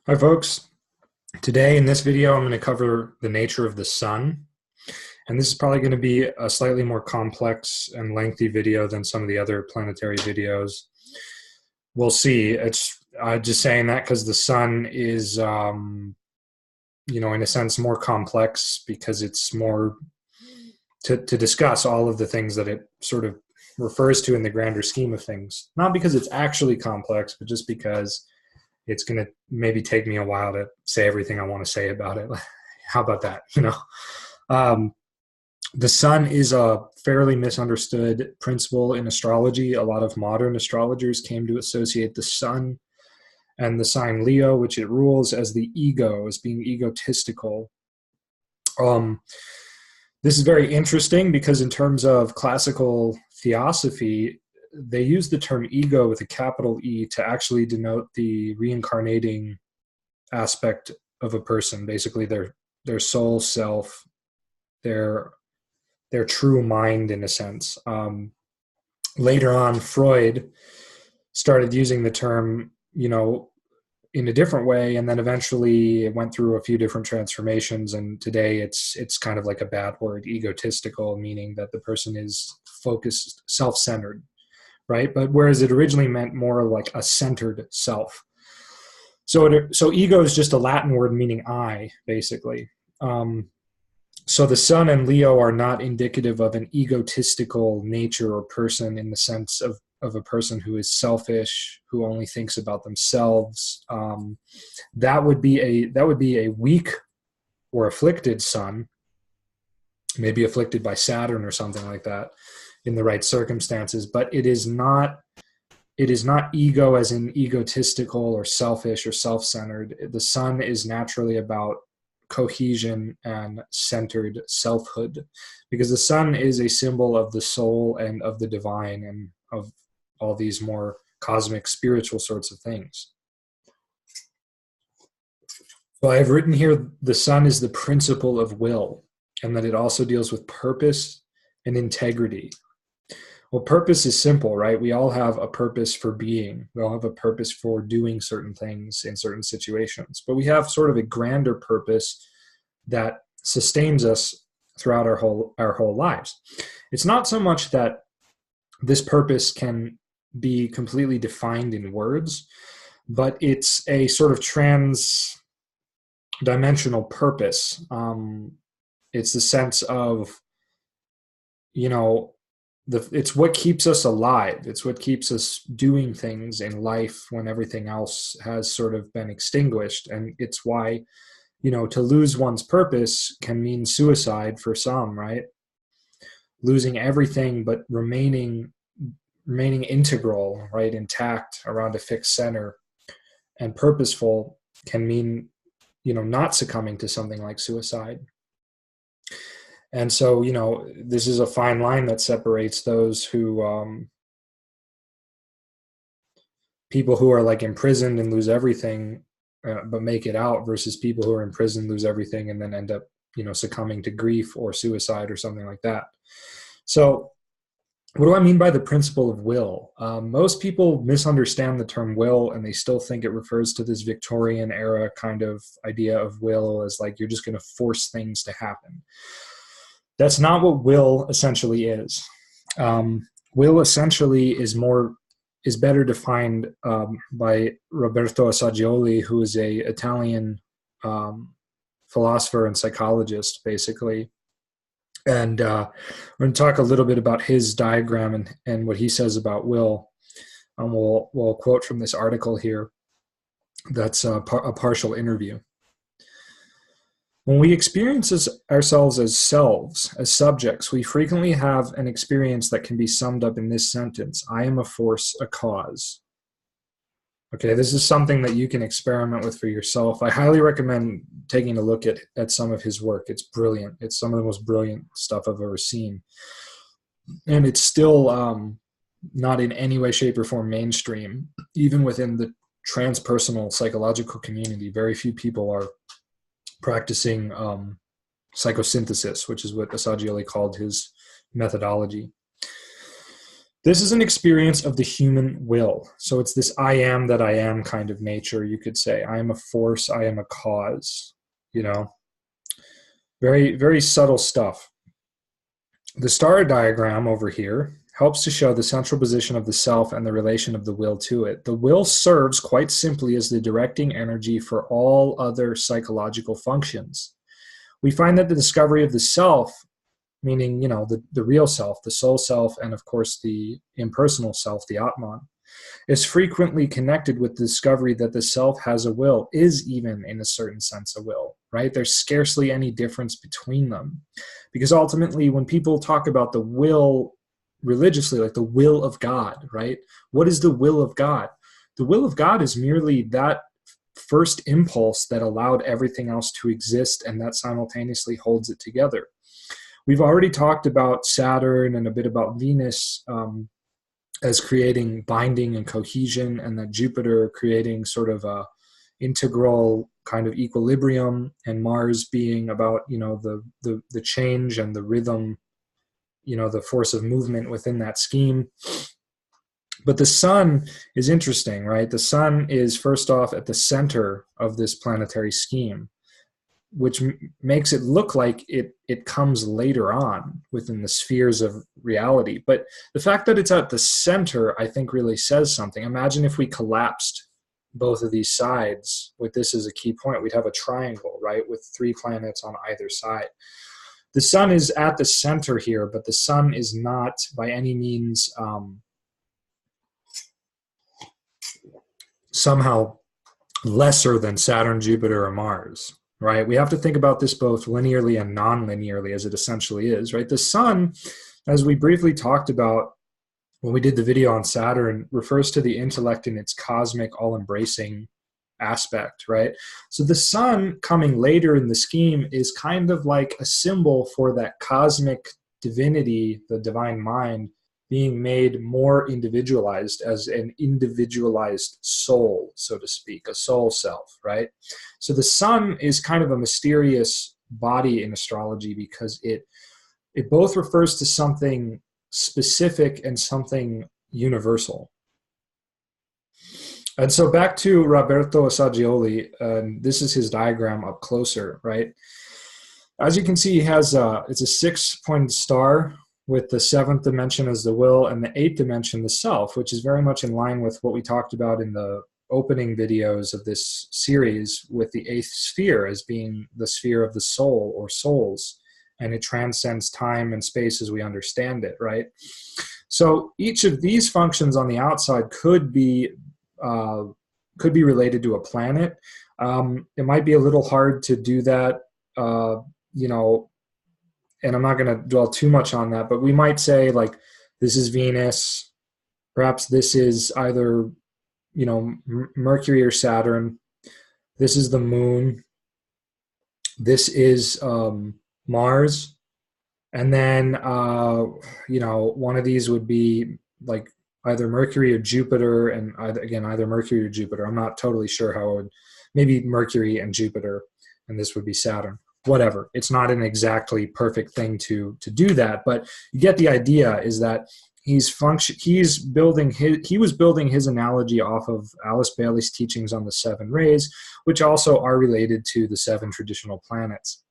Hi folks. Today in this video I'm going to cover the nature of the sun, and this is probably going to be a slightly more complex and lengthy video than some of the other planetary videos. We'll see. It's just saying that because the sun is in a sense more complex because it's more to discuss all of the things that it sort of refers to in the grander scheme of things. Not because it's actually complex, but just because it's going to maybe take me a while to say everything I want to say about it. How about that? The sun is a fairly misunderstood principle in astrology. A lot of modern astrologers came to associate the sun and the sign Leo, which it rules, as the ego, as being egotistical. This is very interesting because in terms of classical theosophy, they use the term ego with a capital E to actually denote the reincarnating aspect of a person, basically their soul self, their true mind in a sense. Later on, Freud started using the term, in a different way, and then eventually it went through a few different transformations, and today it's kind of like a bad word, egotistical, meaning that the person is focused, self-centered. Right? But whereas it originally meant more like a centered self. So ego is just a Latin word meaning I, basically. So the sun and Leo are not indicative of an egotistical nature or person in the sense of a person who is selfish, who only thinks about themselves. That would be a weak or afflicted sun, maybe afflicted by Saturn or something like that, in the right circumstances, but it is not ego as in egotistical or selfish or self-centered. The sun is naturally about cohesion and centered selfhood, because the sun is a symbol of the soul and of the divine and of all these more cosmic spiritual sorts of things. So I have written here the sun is the principle of will, and that it also deals with purpose and integrity. Well, purpose is simple, right? We all have a purpose for being. We all have a purpose for doing certain things in certain situations. But we have sort of a grander purpose that sustains us throughout our whole lives. It's not so much that this purpose can be completely defined in words, but it's a sort of trans-dimensional purpose. It's the sense of, it's what keeps us alive. It's what keeps us doing things in life when everything else has sort of been extinguished. And it's why, to lose one's purpose can mean suicide for some, right? Losing everything, but remaining integral, right? Intact around a fixed center and purposeful can mean, not succumbing to something like suicide. And so, this is a fine line that separates those who, people who are like imprisoned and lose everything, but make it out, versus people who are in prison, lose everything, and then end up, succumbing to grief or suicide or something like that. So what do I mean by the principle of will? Most people misunderstand the term will, and they still think it refers to this Victorian era kind of idea of will as like you're just going to force things to happen. That's not what will essentially is. Will essentially is better defined by Roberto Assagioli, who is a Italian philosopher and psychologist, basically. And we're going to talk a little bit about his diagram and what he says about will. We'll quote from this article here. That's a partial interview. When we experience ourselves as selves, as subjects, we frequently have an experience that can be summed up in this sentence: I am a force, a cause. Okay, this is something that you can experiment with for yourself. I highly recommend taking a look at some of his work. It's brilliant. It's some of the most brilliant stuff I've ever seen. And it's still not in any way, shape, or form mainstream. Even within the transpersonal psychological community, very few people are practicing psychosynthesis, which is what Assagioli called his methodology. This is an experience of the human will. So it's this I am that I am kind of nature, you could say. I am a force, I am a cause, you know. Very, very subtle stuff. The star diagram over here helps to show the central position of the self and the relation of the will to it. The will serves quite simply as the directing energy for all other psychological functions. We find that the discovery of the self, meaning, you know, the real self, the soul self, and of course the impersonal self, the Atman, is frequently connected with the discovery that the self has a will, is even in a certain sense a will, right? There's scarcely any difference between them. Because ultimately, when people talk about the will religiously, like the will of God, right? What is the will of God? The will of God is merely that first impulse that allowed everything else to exist and that simultaneously holds it together. We've already talked about Saturn and a bit about Venus as creating binding and cohesion, and that Jupiter creating sort of a integral kind of equilibrium, and Mars being about, you know, the change and the rhythm, you know, the force of movement within that scheme. But the sun is interesting, right? The sun is first off at the center of this planetary scheme, which makes it look like it comes later on within the spheres of reality. But the fact that it's at the center, I think, really says something. Imagine if we collapsed both of these sides with this as a key point. We'd have a triangle, right, with 3 planets on either side. The sun is at the center here, but the sun is not by any means somehow lesser than Saturn, Jupiter, or Mars, right? We have to think about this both linearly and non-linearly, as it essentially is, right? The sun, as we briefly talked about when we did the video on Saturn, refers to the intellect in its cosmic, all-embracing aspect, right? So the sun coming later in the scheme is kind of like a symbol for that cosmic divinity, the divine mind, being made more individualized as an individualized soul, so to speak, a soul self, right? So the sun is kind of a mysterious body in astrology because it both refers to something specific and something universal. And so back to Roberto Assagioli, this is his diagram up closer, right? As you can see, he has it's a 6-pointed star with the 7th dimension as the will and the 8th dimension the self, which is very much in line with what we talked about in the opening videos of this series, with the 8th sphere as being the sphere of the soul or souls, and it transcends time and space as we understand it, right? So each of these functions on the outside could be related to a planet. It might be a little hard to do that, you know, and I'm not going to dwell too much on that, but we might say, like, this is Venus, perhaps this is either, you know, Mercury or Saturn, this is the moon, this is Mars, and then, you know, one of these would be like either Mercury or Jupiter, and either Mercury or Jupiter. I'm not totally sure how it would, maybe Mercury and Jupiter, and this would be Saturn. Whatever. It's not an exactly perfect thing to do that, but you get the idea. Is that he was building his analogy off of Alice Bailey's teachings on the 7 rays, which also are related to the 7 traditional planets.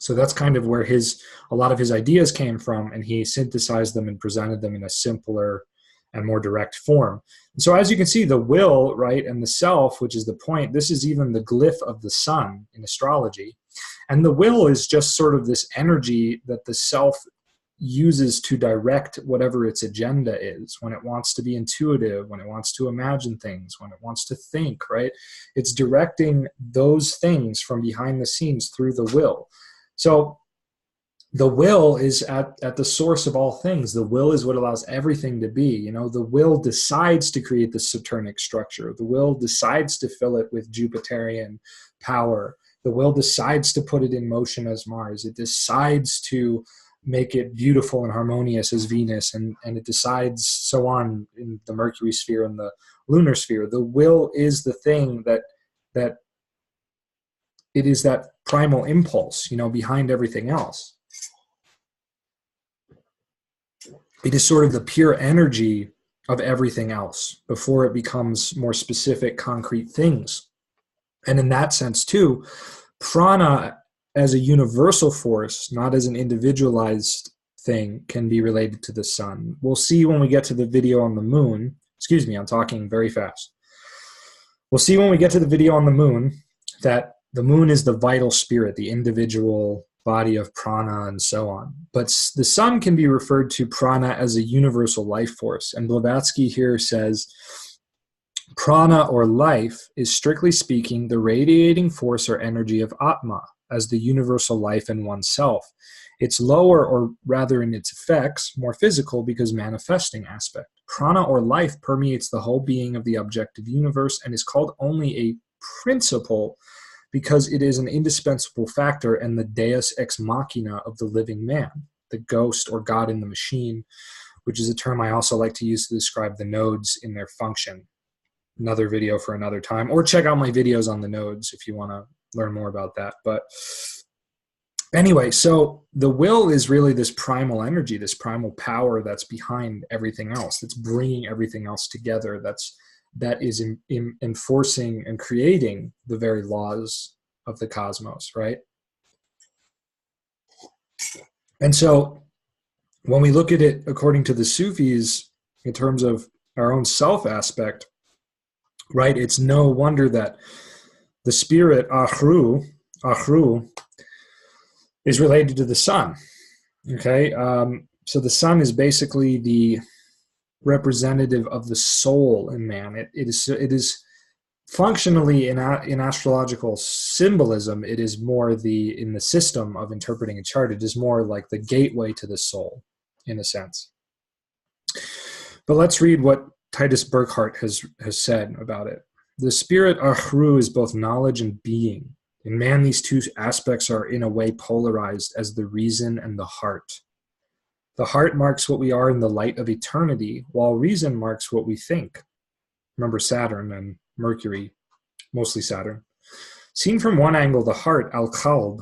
So that's kind of where a lot of his ideas came from, and he synthesized them and presented them in a simpler and more direct form. And so as you can see, the will, right, and the self, which is the point, this is even the glyph of the sun in astrology. And the will is just sort of this energy that the self uses to direct whatever its agenda is, when it wants to be intuitive, when it wants to imagine things, when it wants to think, right? It's directing those things from behind the scenes through the will. So the will is at the source of all things. The will is what allows everything to be. You know, the will decides to create the Saturnic structure. The will decides to fill it with Jupiterian power. The will decides to put it in motion as Mars. It decides to make it beautiful and harmonious as Venus, and it decides so on in the Mercury sphere and the lunar sphere. The will is the thing that it is that primal impulse, you know, behind everything else. It is sort of the pure energy of everything else before it becomes more specific, concrete things. And in that sense, too, prana as a universal force, not as an individualized thing, can be related to the sun. We'll see when we get to the video on the moon. Excuse me, I'm talking very fast. We'll see when we get to the video on the moon that the moon is the vital spirit, the individual body of prana and so on. But the sun can be referred to prana as a universal life force. And Blavatsky here says, prana or life is strictly speaking the radiating force or energy of Atma as the universal life in oneself. It's lower, or rather in its effects, more physical because manifesting aspect. Prana or life permeates the whole being of the objective universe and is called only a principle because it is an indispensable factor and the deus ex machina of the living man, the ghost or God in the machine, which is a term I also like to use to describe the nodes in their function. Another video for another time, or check out my videos on the nodes if you want to learn more about that. But anyway, so the will is really this primal energy, this primal power that's behind everything else, that's bringing everything else together, that is enforcing and creating the very laws of the cosmos, right? And so when we look at it according to the Sufis in terms of our own self aspect, right, it's no wonder that the spirit, Ahru, is related to the sun, okay? So the sun is basically the representative of the soul in man. It is functionally in astrological symbolism, it is more in the system of interpreting a chart, it is more like the gateway to the soul in a sense. But let's read what Titus Burckhardt has said about it. The spirit Ahru is both knowledge and being. In man, these two aspects are in a way polarized as the reason and the heart. The heart marks what we are in the light of eternity, while reason marks what we think. Remember Saturn and Mercury, mostly Saturn. Seen from one angle, the heart, al-qalb,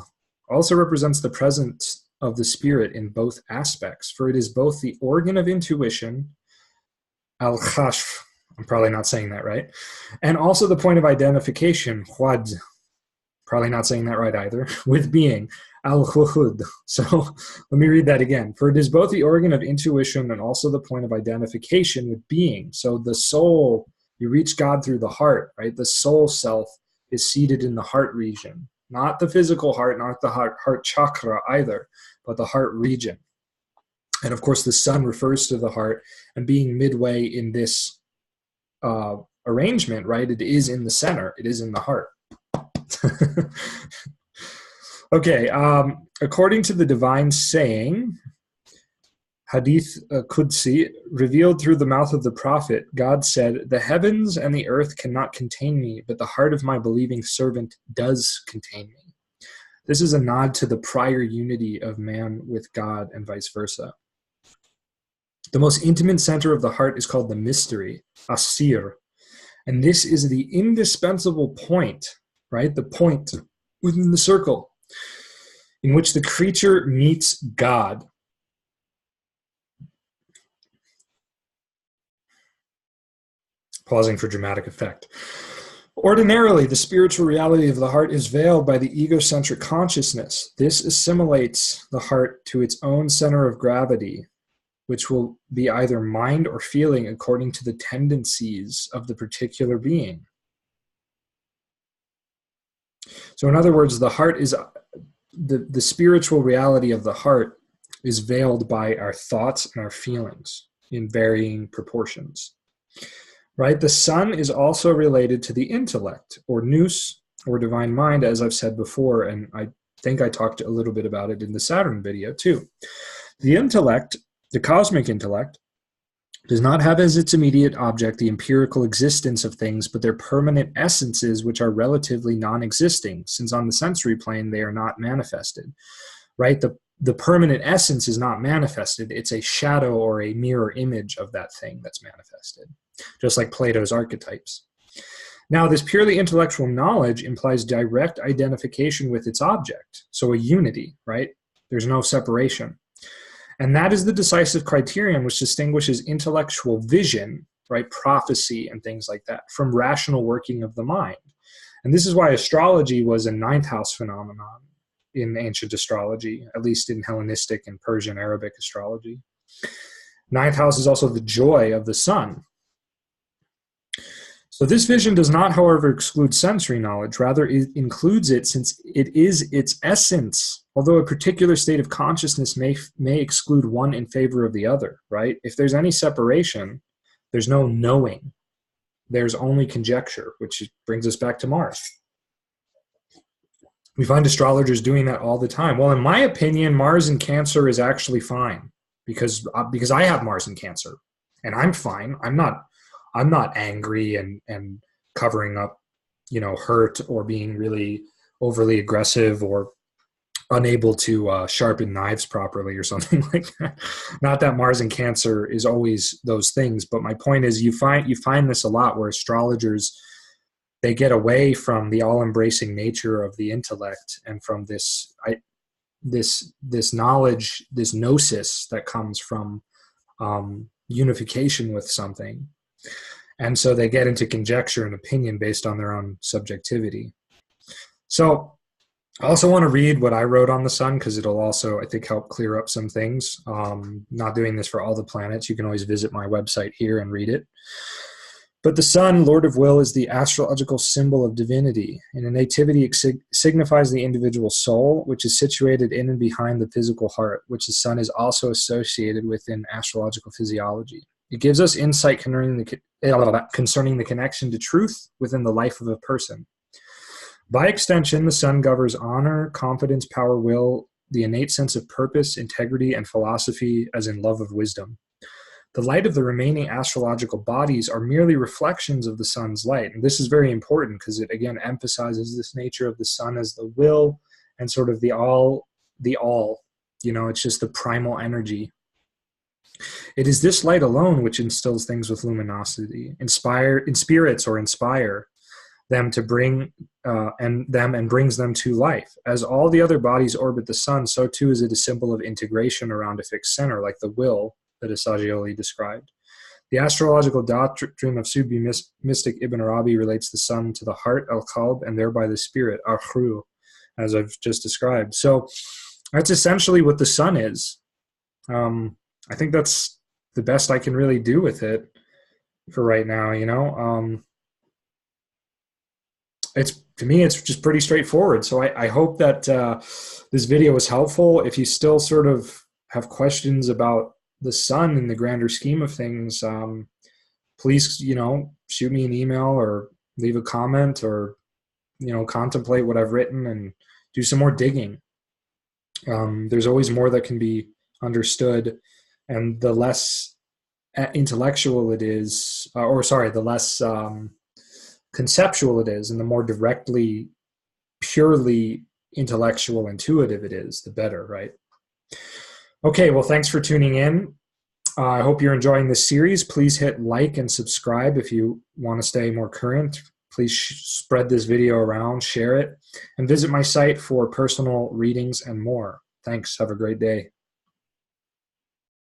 also represents the presence of the spirit in both aspects, for it is both the organ of intuition, al-khashf, I'm probably not saying that right, and also the point of identification, huad, probably not saying that right either, with being, al-khuhud. So let me read that again. For it is both the organ of intuition and also the point of identification with being. So the soul, you reach God through the heart, right? The soul self is seated in the heart region, not the physical heart, not the heart chakra either, but the heart region. And of course, the sun refers to the heart, and being midway in this arrangement, right? It is in the center. It is in the heart. Okay, according to the divine saying, Hadith Qudsi, revealed through the mouth of the prophet, God said, "The heavens and the earth cannot contain me, but the heart of my believing servant does contain me." This is a nod to the prior unity of man with God and vice versa. The most intimate center of the heart is called the mystery, asir, and this is the indispensable point, right? The point within the circle in which the creature meets God. Pausing for dramatic effect. Ordinarily, the spiritual reality of the heart is veiled by the egocentric consciousness. This assimilates the heart to its own center of gravity, which will be either mind or feeling according to the tendencies of the particular being. So in other words, the heart is the spiritual reality of the heart is veiled by our thoughts and our feelings in varying proportions. Right? The sun is also related to the intellect, or nous, or divine mind, as I've said before, and I think I talked a little bit about it in the Saturn video too. The intellect, the cosmic intellect, does not have as its immediate object the empirical existence of things, but their permanent essences, which are relatively non-existing, since on the sensory plane they are not manifested. Right? The permanent essence is not manifested. It's a shadow or a mirror image of that thing that's manifested, just like Plato's archetypes. Now, this purely intellectual knowledge implies direct identification with its object, so a unity, right? There's no separation. And that is the decisive criterion which distinguishes intellectual vision, right, prophecy and things like that, from rational working of the mind. And this is why astrology was a ninth house phenomenon in ancient astrology, at least in Hellenistic and Persian Arabic astrology. Ninth house is also the joy of the sun. So this vision does not, however, exclude sensory knowledge. Rather, it includes it since it is its essence, although a particular state of consciousness may exclude one in favor of the other, right? If there's any separation, there's no knowing. There's only conjecture, which brings us back to Mars. We find astrologers doing that all the time. Well, in my opinion, Mars in Cancer is actually fine because I have Mars in Cancer, and I'm fine. I'm not angry and covering up, hurt or being really overly aggressive or unable to sharpen knives properly or something like that. Not that Mars in Cancer is always those things, but my point is you find this a lot where astrologers, they get away from the all-embracing nature of the intellect and from this knowledge, this gnosis that comes from unification with something. And so they get into conjecture and opinion based on their own subjectivity. So I also want to read what I wrote on the sun because it'll also, I think, help clear up some things. Not doing this for all the planets. You can always visit my website here and read it. But the sun, Lord of Will, is the astrological symbol of divinity. In a nativity, it signifies the individual soul, which is situated in and behind the physical heart, which the sun is also associated with in astrological physiology. It gives us insight concerning the connection to truth within the life of a person. By extension, the sun governs honor, confidence, power, will, the innate sense of purpose, integrity, and philosophy, as in love of wisdom. The light of the remaining astrological bodies are merely reflections of the sun's light. And this is very important because it, again, emphasizes this nature of the sun as the will and sort of the all. It's just the primal energy. It is this light alone which instills things with luminosity, inspire them to bring and brings them to life. As all the other bodies orbit the sun, so too is it a symbol of integration around a fixed center, like the will that Assagioli described. The astrological doctrine of Sufi mystic Ibn Arabi relates the sun to the heart, al-qalb, and thereby the spirit, al-khru, as I've just described. So that's essentially what the sun is. I think that's the best I can really do with it for right now, To me, it's just pretty straightforward. So I hope that this video was helpful. If you still sort of have questions about the sun in the grander scheme of things, please, shoot me an email or leave a comment or, contemplate what I've written and do some more digging. There's always more that can be understood, and the less intellectual it is, the less conceptual it is, and the more directly, purely intellectual, intuitive it is, the better, right? Okay, well, thanks for tuning in. I hope you're enjoying this series. Please hit like and subscribe if you want to stay more current. Please spread this video around, share it, and visit my site for personal readings and more. Thanks. Have a great day.